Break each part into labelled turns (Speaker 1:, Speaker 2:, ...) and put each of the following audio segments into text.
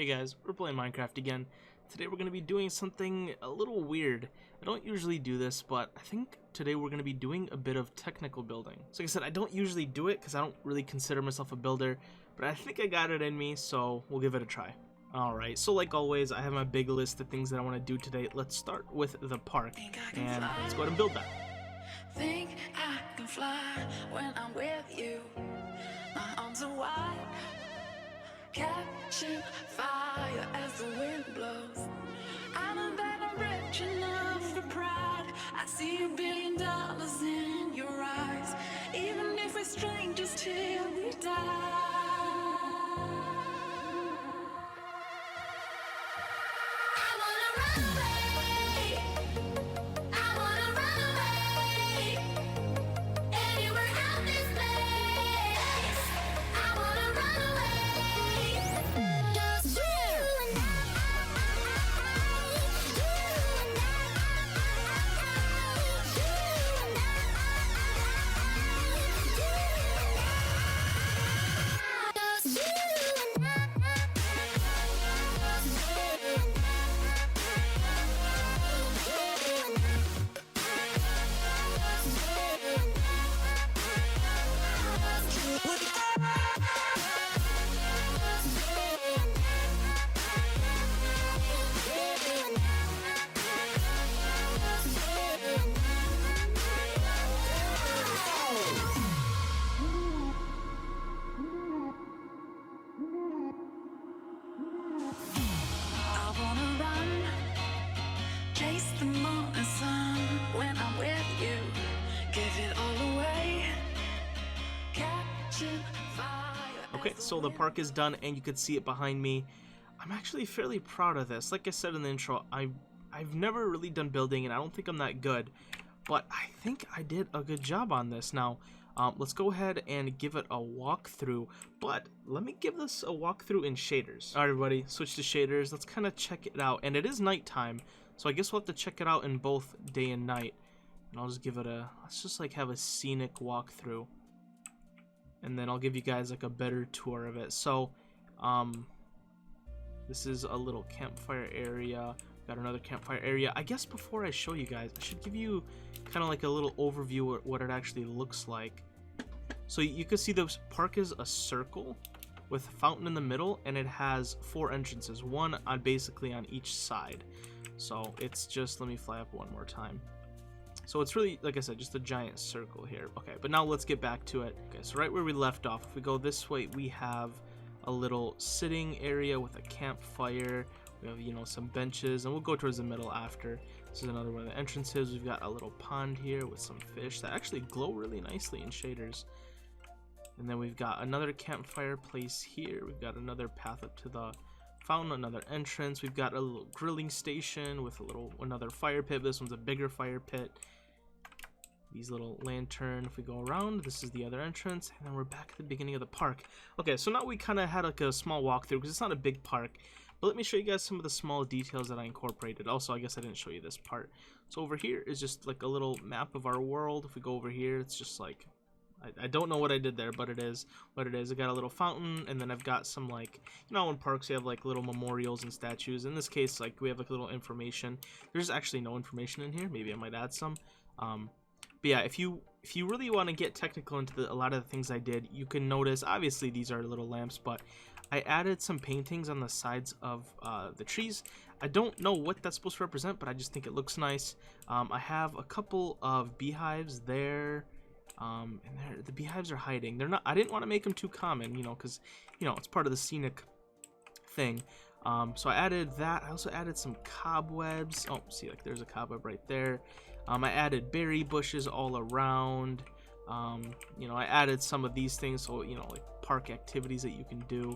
Speaker 1: Hey guys, we're playing Minecraft again. Today we're going to be doing something a little weird. I don't usually do this, but I think today we're going to be doing a bit of technical building. So like I said, I don't usually do it because I don't really consider myself a builder, but I think I got it in me, so we'll give it a try. Alright, so like always, I have my big list of things that I want to do today. Let's start with the park, and let's go ahead and build that.
Speaker 2: Think I can fly when I'm with you. My arms are wide, catching fire as the wind blows. I know that I'm rich enough for pride. I see $1 billion in your eyes, even if we're strangers till we die.
Speaker 1: Okay, so the park is done and you can see it behind me. I'm actually fairly proud of this. Like I said in the intro, I've never really done building and I don't think I'm that good, but I think I did a good job on this. Now, let's go ahead and give it a walkthrough, but let me give this a walkthrough in shaders. Alright everybody, switch to shaders. Let's kind of check it out, and it is nighttime, so I guess we'll have to check it out in both day and night. And I'll just give it a, let's just like have a scenic walkthrough, and then I'll give you guys like a better tour of it. So this is a little campfire area. Got another campfire area. I guess before I show you guys, I should give you kind of like a little overview of what it actually looks like. So you can see the park is a circle with a fountain in the middle, and it has 4 entrances, one on basically on each side. So it's just, let me fly up one more time. So it's really, like I said, just a giant circle here. Okay, but now let's get back to it. Okay, so right where we left off, if we go this way, we have a little sitting area with a campfire. We have, you know, some benches, and we'll go towards the middle after. This is another one of the entrances. We've got a little pond here with some fish that actually glow really nicely in shaders. And then we've got another campfire place here. We've got another path up to the fountain, another entrance. We've got a little grilling station with another fire pit. This one's a bigger fire pit. These little lantern, if we go around, this is the other entrance, and then we're back at the beginning of the park. Okay, so now we kind of had like a small walkthrough because it's not a big park, but let me show you guys some of the small details that I incorporated. Also, I guess I didn't show you this part. So over here is just like a little map of our world. If we go over here, it's just like, I don't know what I did there, but it is what it is. I got a little fountain, and then I've got some, like, you know, in parks you have like little memorials and statues. In this case, like, we have like a little information. There's actually no information in here. Maybe I might add some. But yeah, if you really want to get technical into a lot of the things I did, you can notice, obviously these are little lamps, but I added some paintings on the sides of the trees. I don't know what that's supposed to represent, but I just think it looks nice. I have a couple of beehives there. And the beehives are hiding. They're not. I didn't want to make them too common, you know, because, you know, it's part of the scenic thing. So I added that. I also added some cobwebs. Oh, see, like there's a cobweb right there. I added berry bushes all around. You know, I added some of these things, so, you know, like park activities that you can do.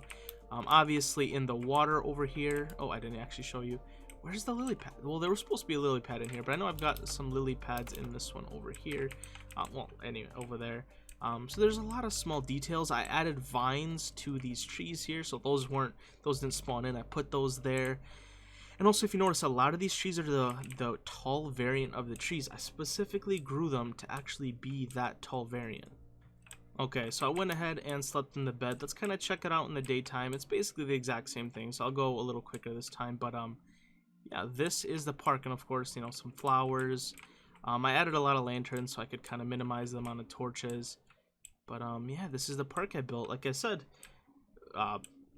Speaker 1: Obviously in the water over here. Oh, I didn't actually show you. Where's the lily pad? Well, there was supposed to be a lily pad in here, but I know I've got some lily pads in this one over here. Well, anyway, over there. So there's a lot of small details. I added vines to these trees here, so those didn't spawn in. I put those there. And also, if you notice, a lot of these trees are the tall variant of the trees. I specifically grew them to actually be that tall variant. Okay, so I went ahead and slept in the bed. Let's kind of check it out in the daytime. It's basically the exact same thing, so I'll go a little quicker this time. But yeah, this is the park, and of course, you know, some flowers. I added a lot of lanterns so I could kind of minimize the amount of torches. But yeah, this is the park I built. Like I said,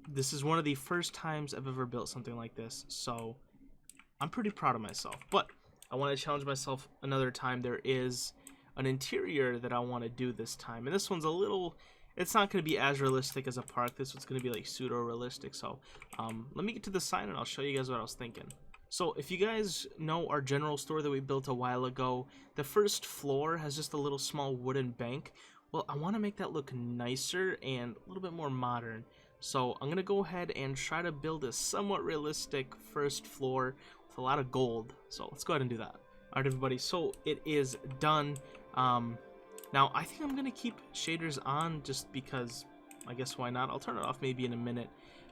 Speaker 1: this is one of the first times I've ever built something like this, so I'm pretty proud of myself. But I want to challenge myself another time. There is an interior that I want to do this time, and this one's a little, it's not going to be as realistic as a park. This one's going to be like pseudo realistic. So let me get to the sign and I'll show you guys what I was thinking. So if you guys know our general store that we built a while ago, the first floor has just a little small wooden bank. Well, I want to make that look nicer and a little bit more modern, so I'm gonna go ahead and try to build a somewhat realistic first floor with a lot of gold. So let's go ahead and do that. Alright everybody, so it is done. Now I think I'm gonna keep shaders on just because, I guess why not. I'll turn it off maybe in a minute,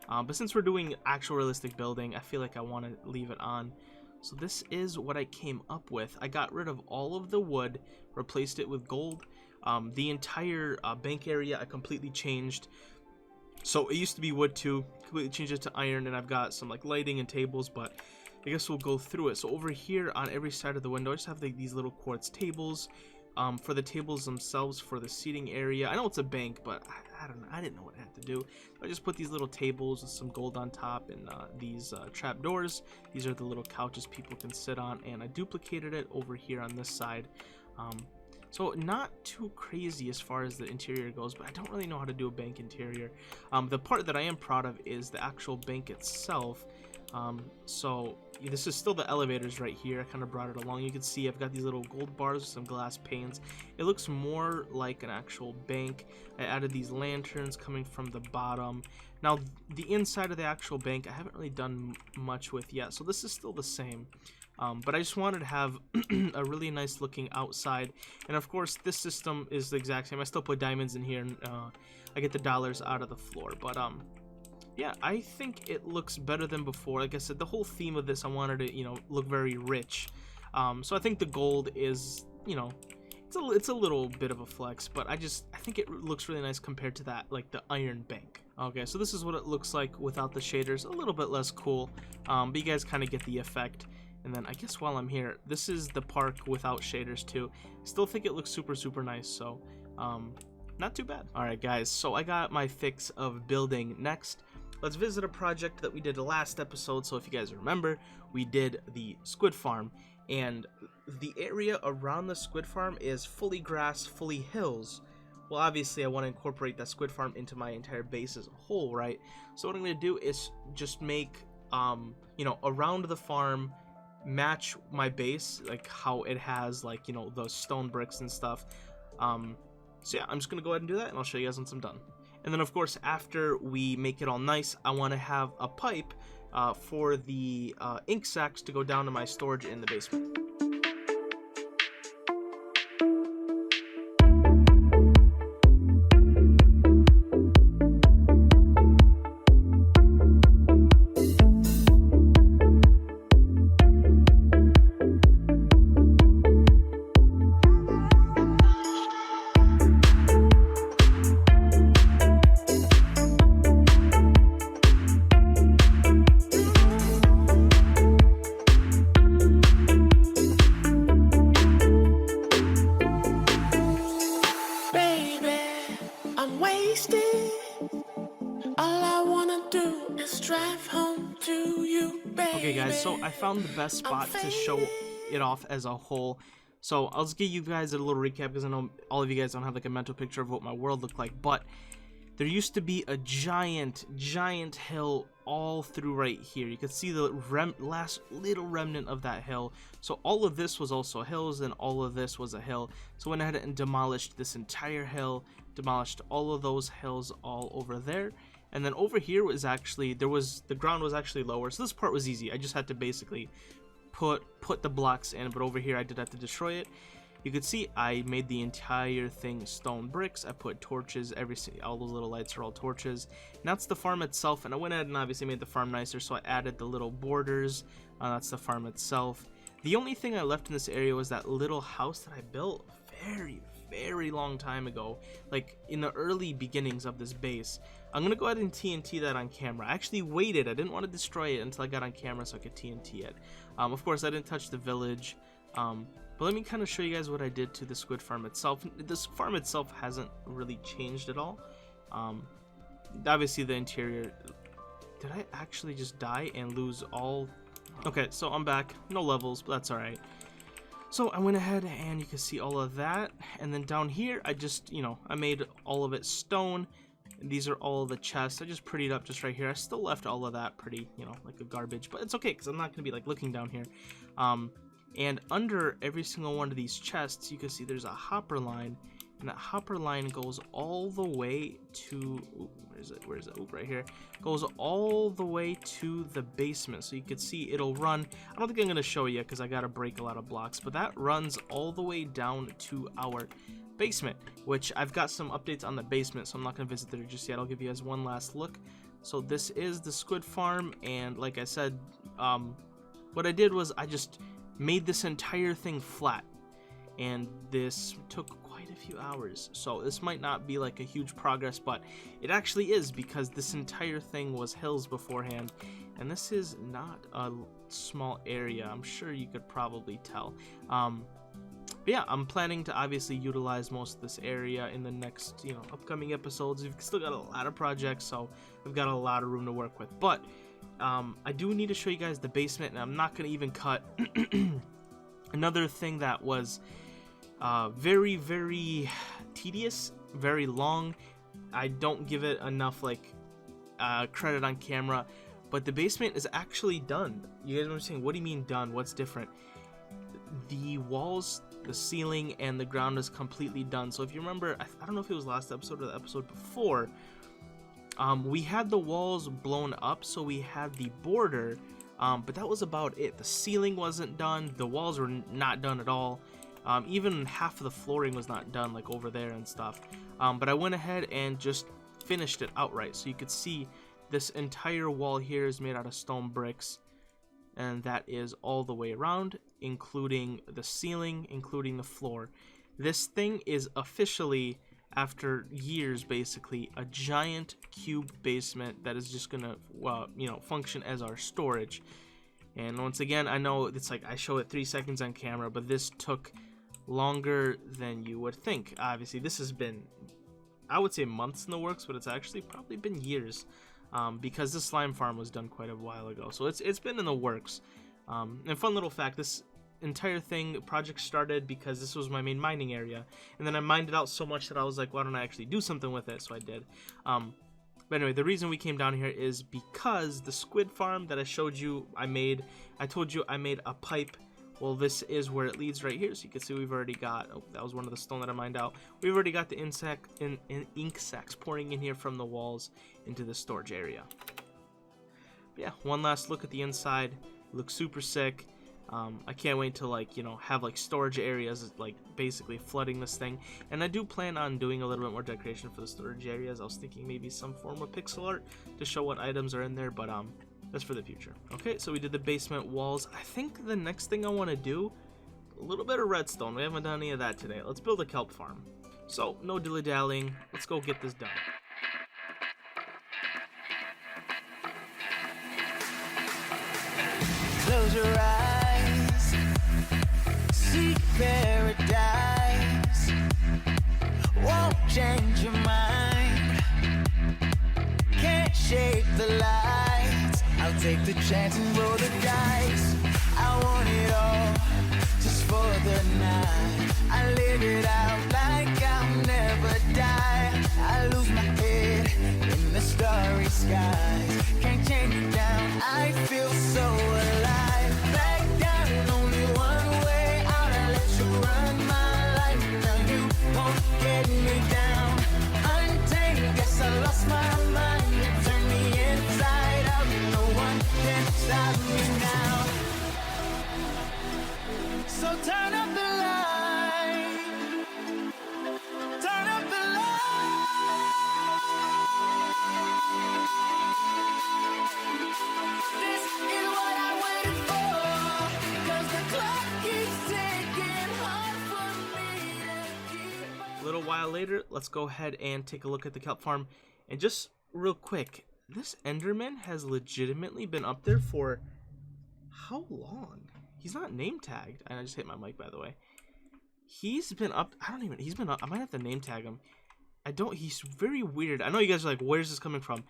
Speaker 1: but since we're doing actual realistic building, I feel like I want to leave it on. So this is what I came up with. I got rid of all of the wood, replaced it with gold. The entire bank area I completely changed. So it used to be wood too, completely changed it to iron, and I've got some like lighting and tables, but I guess we'll go through it. So over here on every side of the window, I just have like these little quartz tables. For the tables themselves, for the seating area, I know it's a bank, but I don't know, I didn't know what I had to do. I just put these little tables with some gold on top, and these trap doors. These are the little couches people can sit on, and I duplicated it over here on this side. So not too crazy as far as the interior goes, but I don't really know how to do a bank interior. The part that I am proud of is the actual bank itself. So this is still the elevators right here. I kind of brought it along. You can see I've got these little gold bars with some glass panes. It looks more like an actual bank. I added these lanterns coming from the bottom. Now the inside of the actual bank I haven't really done much with yet, so this is still the same. But I just wanted to have a really nice looking outside, and of course this system is the exact same. I still put diamonds in here, and I get the dollars out of the floor. But yeah, I think it looks better than before. Like I said, the whole theme of this, I wanted to, you know, look very rich. So I think the gold is, you know, it's a little bit of a flex, but I think it looks really nice compared to that, like the iron bank. Okay, so this is what it looks like without the shaders. A little bit less cool, but you guys kind of get the effect. And then I guess while I'm here, this is the park without shaders too. Still think it looks super nice, so not too bad. Alright guys, so I got my fix of building. Next, let's visit a project that we did the last episode. So if you guys remember, we did the squid farm, and the area around the squid farm is fully grass, fully hills. Well, obviously I want to incorporate that squid farm into my entire base as a whole, right? So what I'm going to do is just make, you know, around the farm, match my base, like how it has, like, you know, those stone bricks and stuff. So yeah, I'm just gonna go ahead and do that, and I'll show you guys once I'm done. And then of course, after we make it all nice, I want to have a pipe for the ink sacks to go down to my storage in the basement. Okay guys, so I found the best spot to show it off as a whole. So I'll just give you guys a little recap, because I know all of you guys don't have like a mental picture of what my world looked like. But there used to be a giant hill all through right here. You could see the last little remnant of that hill. So all of this was also hills, and all of this was a hill. So I went ahead and demolished this entire hill, demolished all of those hills all over there. And then over here was actually, the ground was actually lower, so this part was easy. I just had to basically put the blocks in, but over here I did have to destroy it. You could see I made the entire thing stone bricks. I put torches, all those little lights are all torches. And that's the farm itself, and I went ahead and obviously made the farm nicer, so I added the little borders. That's the farm itself. The only thing I left in this area was that little house that I built. very long time ago, like in the early beginnings of this base. I'm gonna go ahead and TNT that on camera. I actually waited, I didn't want to destroy it until I got on camera so I could TNT it. Of course I didn't touch the village, but let me kind of show you guys what I did to the squid farm itself. This farm itself hasn't really changed at all. Obviously the interior, did I actually just die and lose all? Okay, so I'm back, no levels, but that's alright. So I went ahead and you can see all of that, and then down here I just, you know, I made all of it stone. And these are all of the chests. I just prettied up just right here. I still left all of that pretty, you know, like a garbage, but it's okay because I'm not going to be like looking down here. And under every single one of these chests, you can see there's a hopper line, and that hopper line goes all the way to, ooh, where is it? Ooh, right here. Goes all the way to the basement. So you can see it'll run. I don't think I'm going to show you because I got to break a lot of blocks, but that runs all the way down to our basement, which I've got some updates on the basement, so I'm not going to visit there just yet. I'll give you guys one last look. So this is the squid farm, and like I said, what I did was I just made this entire thing flat, and this took quite a few hours, so this might not be like a huge progress, but it actually is, because this entire thing was hills beforehand, and this is not a small area. I'm sure you could probably tell. But yeah, I'm planning to obviously utilize most of this area in the next, you know, upcoming episodes. We've still got a lot of projects, so we've got a lot of room to work with. But I do need to show you guys the basement, and I'm not going to even cut. Another thing that was very, very tedious, very long. I don't give it enough like credit on camera, but the basement is actually done. You guys are saying, what do you mean done? What's different? The walls, the ceiling, and the ground is completely done. So if you remember, I don't know if it was last episode or the episode before, we had the walls blown up, so we had the border, but that was about it. The ceiling wasn't done, the walls were not done at all, even half of the flooring was not done, like over there and stuff. But I went ahead and just finished it outright. So you could see this entire wall here is made out of stone bricks, and that is all the way around, including the ceiling, including the floor. This thing is officially, after years basically, a giant cube basement that is just gonna you know, function as our storage. And once again, I know it's like I show it 3 seconds on camera, but this took longer than you would think. Obviously this has been, I would say, months in the works, but it's actually probably been years. Because this slime farm was done quite a while ago, so it's been in the works. And fun little fact, this entire project started because this was my main mining area, and then I mined it out so much that I was like, why don't I actually do something with it? So I did. But anyway, the reason we came down here is because the squid farm that I showed you, I told you I made a pipe. Well, this is where it leads right here. So you can see we've already got, oh, that was one of the stone that I mined out. We've already got the ink sacks pouring in here from the walls into the storage area. But yeah, one last look at the inside. Looks super sick. I can't wait to, like, you know, have like storage areas like basically flooding this thing. And I do plan on doing a little bit more decoration for the storage areas. I was thinking maybe some form of pixel art to show what items are in there, but that's for the future. Okay, so we did the basement walls. I think the next thing I want to do, a little bit of redstone. We haven't done any of that today. Let's build a kelp farm. So no dilly-dallying, let's go get this done.
Speaker 2: Close your eyes, seek paradise. Won't change your mind, can't shake the lights. I'll take the chance and roll the dice. I want it all, just for the night. I live it out like I'll never die. I lose my head in the starry skies. Can't change it down, I feel so alive. Back down, only one way out. I let you run my life. Now you won't get me down. Untamed, guess I lost my mind. You turned me inside out. No one can stop me now. So turn up the light. Turn up the light.
Speaker 1: while later, let's go ahead and take a look at the kelp farm. And just real quick, this Enderman has legitimately been up there for how long? He's not name tagged. And I just hit my mic, by the way. He's been up. He's been up. I might have to name tag him. He's very weird. I know you guys are like, where's this coming from?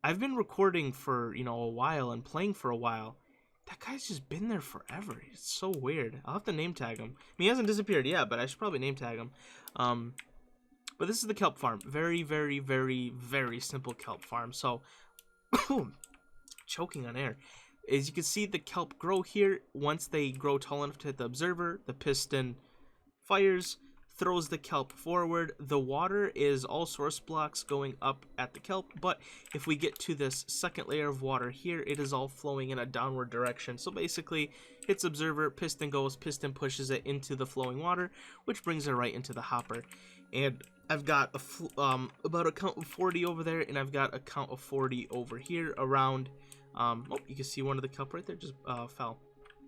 Speaker 1: I've been recording for, you know, a while and playing for a while. That guy's just been there forever. It's so weird. I'll have to name tag him. I mean, he hasn't disappeared yet, but I should probably name tag him. But this is the kelp farm. Very, very, very, very simple kelp farm. So, choking on air. As you can see, the kelp grow here. Once they grow tall enough to hit the observer, the piston fires, throws the kelp forward. The water is all source blocks going up at the kelp, but if we get to this second layer of water here, it is all flowing in a downward direction. So basically, hits observer, piston goes, piston pushes it into the flowing water, which brings it right into the hopper. And I've got about a count of 40 over there, and I've got a count of 40 over here around. Oh, you can see one of the kelp right there just fell.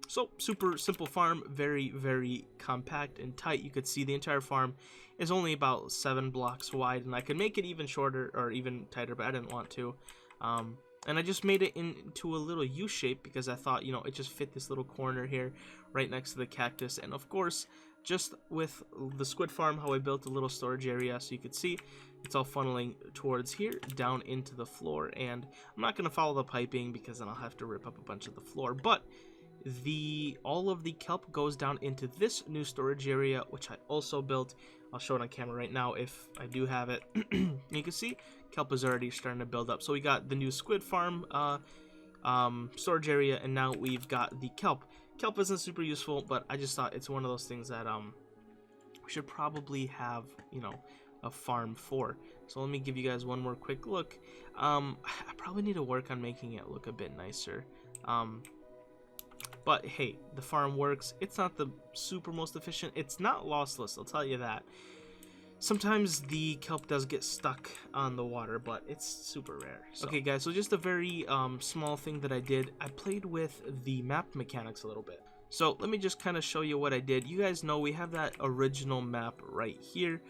Speaker 1: So, super simple farm, very, very compact and tight. You could see the entire farm is only about 7 blocks wide, and I could make it even shorter or even tighter, but I didn't want to. And I just made it into a little U shape because I thought, you know, it just fit this little corner here right next to the cactus. And of course, just with the squid farm, how I built a little storage area, so you could see it's all funneling towards here, down into the floor. And I'm not going to follow the piping because then I'll have to rip up a bunch of the floor, but all of the kelp goes down into this new storage area, which I also built. I'll show it on camera right now if I do have it. You can see kelp is already starting to build up. So we got the new squid farm storage area, and now we've got the kelp. Kelp isn't super useful, but I just thought it's one of those things that we should probably have, you know, a farm for. So let me give you guys one more quick look. I probably need to work on making it look a bit nicer. But hey, the farm works. It's not the super most efficient. It's not lossless, I'll tell you that. Sometimes the kelp does get stuck on the water, but it's super rare. So. Okay guys, so just a very small thing that I did. I played with the map mechanics a little bit. So let me just kind of show you what I did. You guys know we have that original map right here.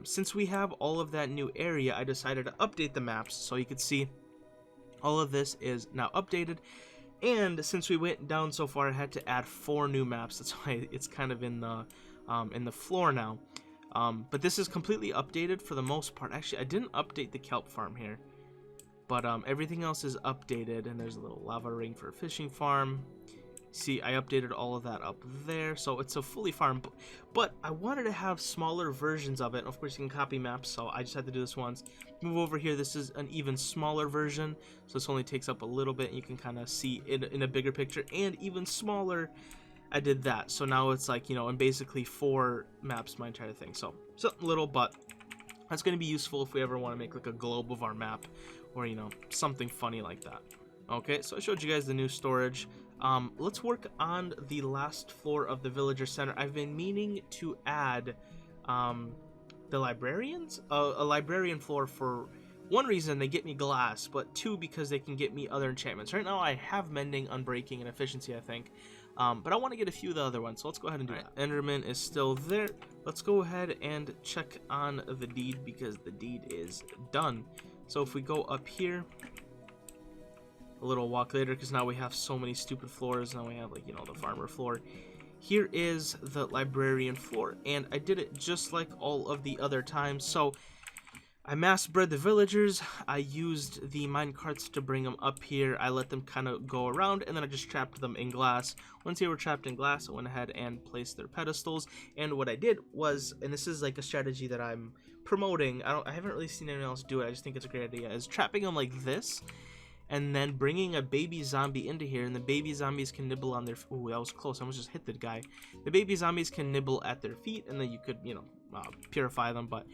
Speaker 1: Since we have all of that new area, I decided to update the maps so you could see all of this is now updated. And since we went down so far, I had to add 4 new maps. That's why it's kind of in the floor now. But this is completely updated for the most part. Actually, I didn't update the kelp farm here, but everything else is updated. And there's a little lava ring for a fishing farm. See, I updated all of that up there, so it's a fully farm. But I wanted to have smaller versions of it. Of course, you can copy maps, so I just had to do this once. Move over here. This is an even smaller version, so this only takes up a little bit. And you can kind of see it in a bigger picture, and even smaller. I did that, so now it's like, you know, and basically 4 maps, my entire thing. So something little, but that's going to be useful if we ever want to make like a globe of our map, or, you know, something funny like that. Okay, so I showed you guys the new storage. Let's work on the last floor of the villager center. I've been meaning to add the librarians, a librarian floor for one reason, they get me glass, but 2 because they can get me other enchantments. Right now I have mending, unbreaking, and efficiency, I think, but I want to get a few of the other ones, so let's go ahead and do that. Enderman is still there. Let's go ahead and check on the deed because the deed is done. So if we go up here, a little walk later, because now we have so many stupid floors. Now we have, like, you know, the farmer floor. Here is the librarian floor, and I did it just like all of the other times. So I mass bred the villagers. I used the minecarts to bring them up here. I let them kind of go around, and then I just trapped them in glass. Once they were trapped in glass, I went ahead and placed their pedestals. And what I did was, and this is like a strategy that I'm promoting, I haven't really seen anyone else do it, I just think it's a great idea, is trapping them like this, and then bringing a baby zombie into here, and the baby zombies can nibble on their... Ooh, that was close. I almost just hit the guy. The baby zombies can nibble at their feet, and then you could, you know, purify them, but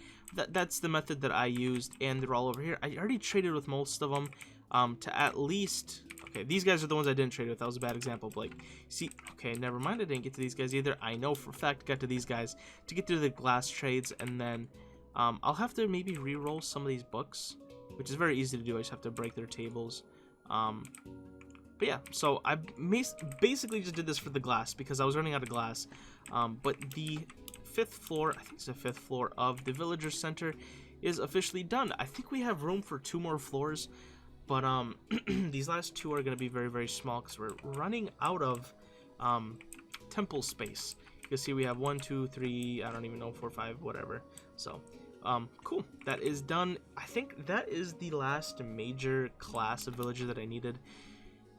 Speaker 1: that's the method that I used, and they're all over here. I already traded with most of them to at least... Okay, these guys are the ones I didn't trade with. That was a bad example, but, like, see... Okay, never mind. I didn't get to these guys either. I know for a fact got to these guys to get through the glass trades, and then I'll have to maybe re-roll some of these books, which is very easy to do. I just have to break their tables. But yeah, so I basically just did this for the glass because I was running out of glass. But the fifth floor, I think it's the fifth floor of the Villager Center is officially done. I think we have room for 2 more floors, but these last 2 are going to be very, very small because we're running out of temple space. You can see we have 1, 2, 3, I don't even know, 4, 5, whatever. So cool, that is done. I think that is the last major class of villager that I needed,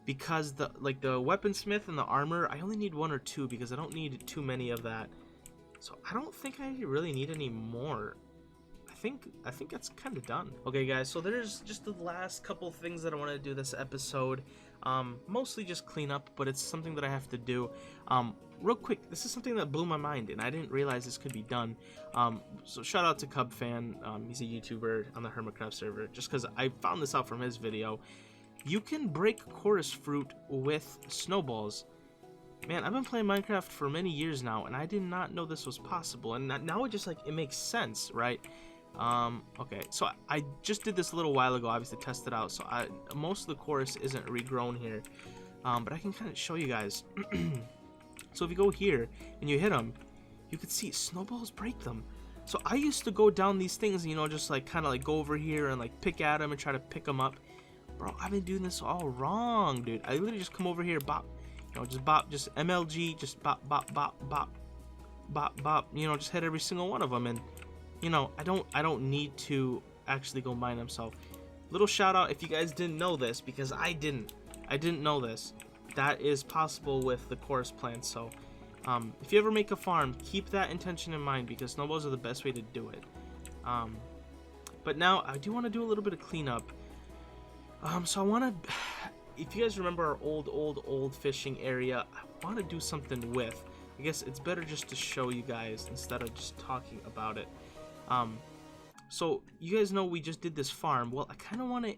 Speaker 1: because the weaponsmith and the armor, I only need 1 or 2 because I don't need too many of that. So I don't think I really need any more. I think that's kind of done. Okay guys, so there's just the last couple things that I want to do this episode. Mostly just clean up, but it's something that I have to do. Real quick, this is something that blew my mind and I didn't realize this could be done. So shout out to Cub Fan, he's a YouTuber on the Hermitcraft server, just because I found this out from his video. You can break chorus fruit with snowballs. Man, I've been playing Minecraft for many years now and I did not know this was possible, and now it just it makes sense, right? Okay, so I just did this a little while ago, obviously test it out, so most of the chorus isn't regrown here, but I can kind of show you guys. So if you go here and you hit them, you can see snowballs break them. So I used to go down these things, you know, just kind of go over here and pick at them and try to pick them up. Bro, I've been doing this all wrong, dude. I literally just come over here, bop, you know, just bop, just MLG, just bop, bop, bop, bop, bop, bop, you know, just hit every single one of them. And you know, I don't need to actually go mine them. So little shout out if you guys didn't know this, because I didn't know this. That is possible with the chorus plants. So if you ever make a farm, keep that intention in mind, because snowballs are the best way to do it. But now I do want to do a little bit of cleanup. So I want to, if you guys remember our old fishing area, I want to do something with. I guess it's better just to show you guys instead of just talking about it. So you guys know we just did this farm. Well, I kind of want to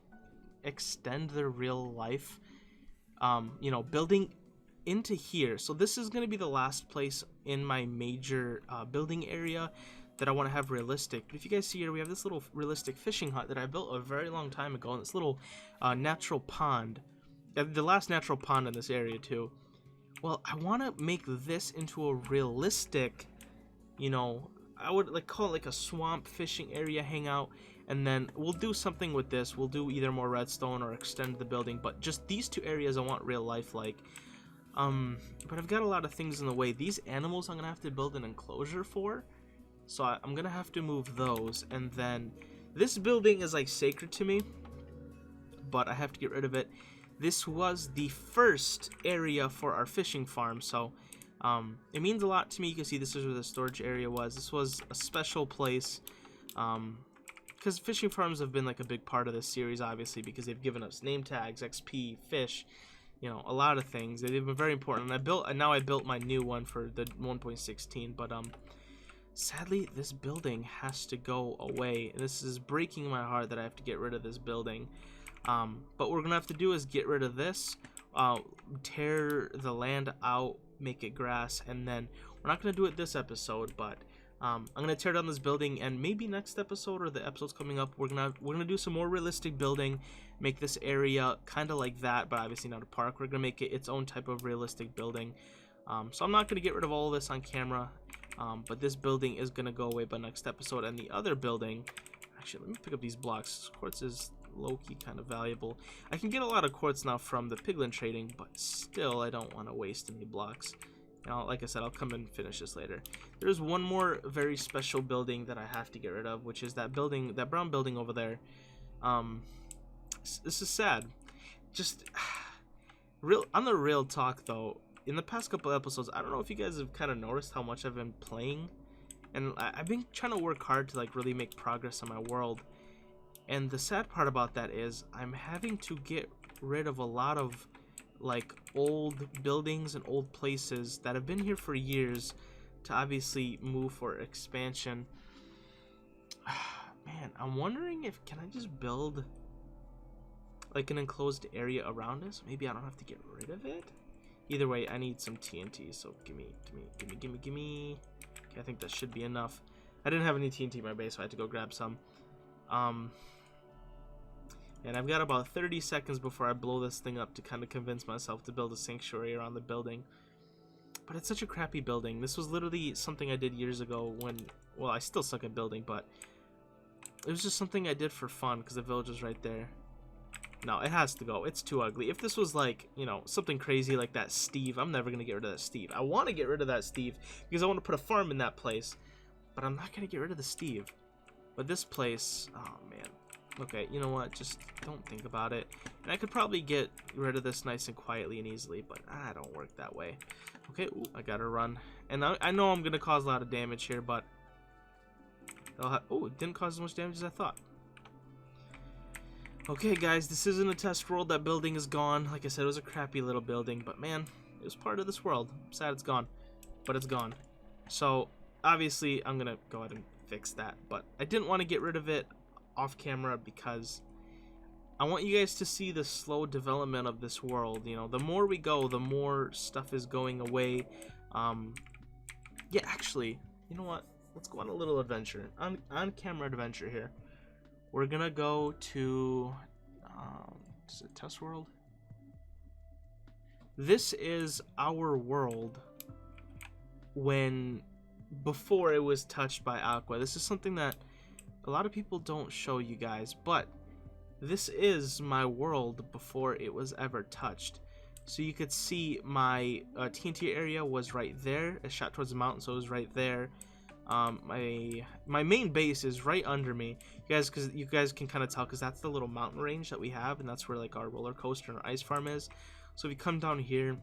Speaker 1: extend the real life, you know, building into here. So this is going to be the last place in my major building area that I want to have realistic. But if you guys see here, we have this little realistic fishing hut that I built a very long time ago, and this little natural pond, the last natural pond in this area too. Well, I want to make this into a realistic, you know, I would call it a swamp fishing area hangout, and then we'll do something with this. We'll do either more redstone or extend the building, but just these 2 areas I want real life like. But I've got a lot of things in the way. These animals I'm gonna have to build an enclosure for, so I'm gonna have to move those. And then this building is sacred to me, but I have to get rid of it. This was the first area for our fishing farm, so it means a lot to me. You can see this is where the storage area was. This was a special place, because fishing farms have been a big part of this series, obviously, because they've given us name tags, XP, fish, you know, a lot of things. They've been very important. And now I built my new one for the 1.16, but sadly this building has to go away. This is breaking my heart that I have to get rid of this building. But what we're gonna have to do is get rid of this, tear the land out, make it grass, and then we're not gonna do it this episode, but I'm gonna tear down this building, and maybe next episode or the episodes coming up, we're gonna do some more realistic building, make this area kind of like that, but obviously not a park. We're gonna make it its own type of realistic building. So I'm not gonna get rid of all of this on camera, but this building is gonna go away by next episode. And the other building, actually, let me pick up these blocks. Quartz is low-key kind of valuable. I can get a lot of quartz now from the piglin trading, but still I don't want to waste any blocks. Now, like I said, I'll come and finish this later. There's one more very special building that I have to get rid of, which is that building, that brown building over there. This is sad. Just on the real talk though, in the past couple episodes, I don't know if you guys have kind of noticed how much I've been playing, and I've been trying to work hard to really make progress on my world. And the sad part about that is I'm having to get rid of a lot of old buildings and old places that have been here for years to obviously move for expansion. Man, I'm wondering if can I just build an enclosed area around us? Maybe I don't have to get rid of it. Either way, I need some TNT, so gimme. Okay, I think that should be enough. I didn't have any TNT in my base, so I had to go grab some. And I've got about 30 seconds before I blow this thing up to kind of convince myself to build a sanctuary around the building. but it's such a crappy building. This was literally something I did years ago when, well, I still suck at building, but it was just something I did for fun because the village is right there. No, it has to go. It's too ugly. If this was like, you know, something crazy like that Steve, I'm never going to get rid of that Steve. I want to get rid of that Steve because I want to put a farm in that place, but I'm not going to get rid of the Steve. But this place, oh man. Okay, you know what? Just don't think about it. And I could probably get rid of this nice and quietly and easily, but I don't work that way. Okay, ooh, I gotta run. And I know I'm gonna cause a lot of damage here, but oh, it didn't cause as much damage as I thought. Okay, guys, this isn't a test world. That building is gone. Like I said, it was a crappy little building, but man, it was part of this world. I'm sad it's gone, but it's gone. So obviously, I'm gonna go ahead and fix that, but I didn't want to get rid of it off camera because I want you guys to see the slow development of this world. You know, the more we go, the more stuff is going away. Yeah, actually, you know what? Let's go on a little adventure, on camera adventure here. We're gonna go to is it test world? This is our world before it was touched by Aqua. This is something that a lot of people don't show you guys, but this is my world before it was ever touched. So you could see my TNT area was right there. It shot towards the mountain, so it was right there. My main base is right under me, because you guys can kind of tell because that's the little mountain range that we have, and that's where like our roller coaster and our ice farm is. So if you come down here,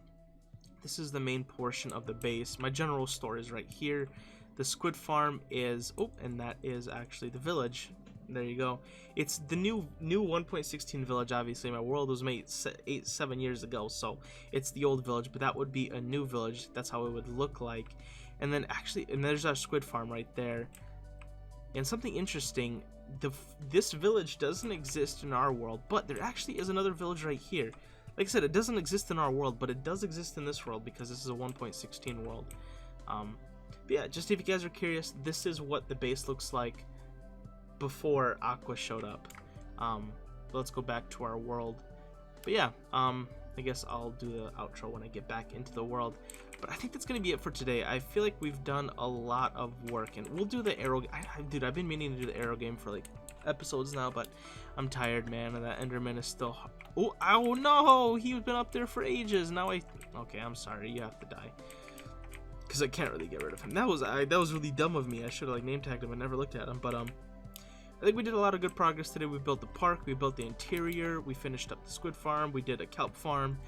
Speaker 1: this is the main portion of the base. My general store is right here. The squid farm is, oh, and that is actually the village. There you go. It's the new 1.16 village. Obviously, my world was made 7 years ago, so it's the old village, but that would be a new village. That's how it would look like. And then actually, and there's our squid farm right there. And something interesting, this village doesn't exist in our world, but there actually is another village right here. Like I said, it doesn't exist in our world, but it does exist in this world because this is a 1.16 world. But yeah, just if you guys are curious, this is what the base looks like before Aqua showed up. Let's go back to our world. But yeah, I guess I'll do the outro when I get back into the world. But I think that's going to be it for today. I feel like we've done a lot of work, and we'll do the arrow. Dude, I've been meaning to do the arrow game for like episodes now, but I'm tired, man, and that Enderman is still... Oh no! He's been up there for ages. Now okay, I'm sorry. You have to die. Because I can't really get rid of him. That was really dumb of me. I should have like name tagged him and never looked at him. But I think we did a lot of good progress today. We built the park, we built the interior, we finished up the squid farm, we did a kelp farm.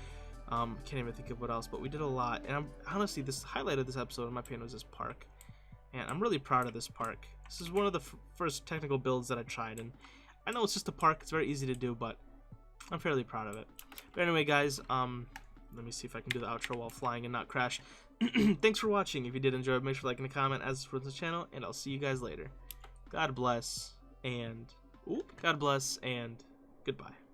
Speaker 1: Can't even think of what else, but we did a lot. And honestly, this highlight of this episode, in my opinion, was this park. And I'm really proud of this park. This is one of the first technical builds that I tried, and I know it's just a park. It's very easy to do, but I'm fairly proud of it. But anyway, guys, let me see if I can do the outro while flying and not crash. Thanks for watching. If you did enjoy, make sure to like and comment as for the channel, and I'll see you guys later. God bless and goodbye.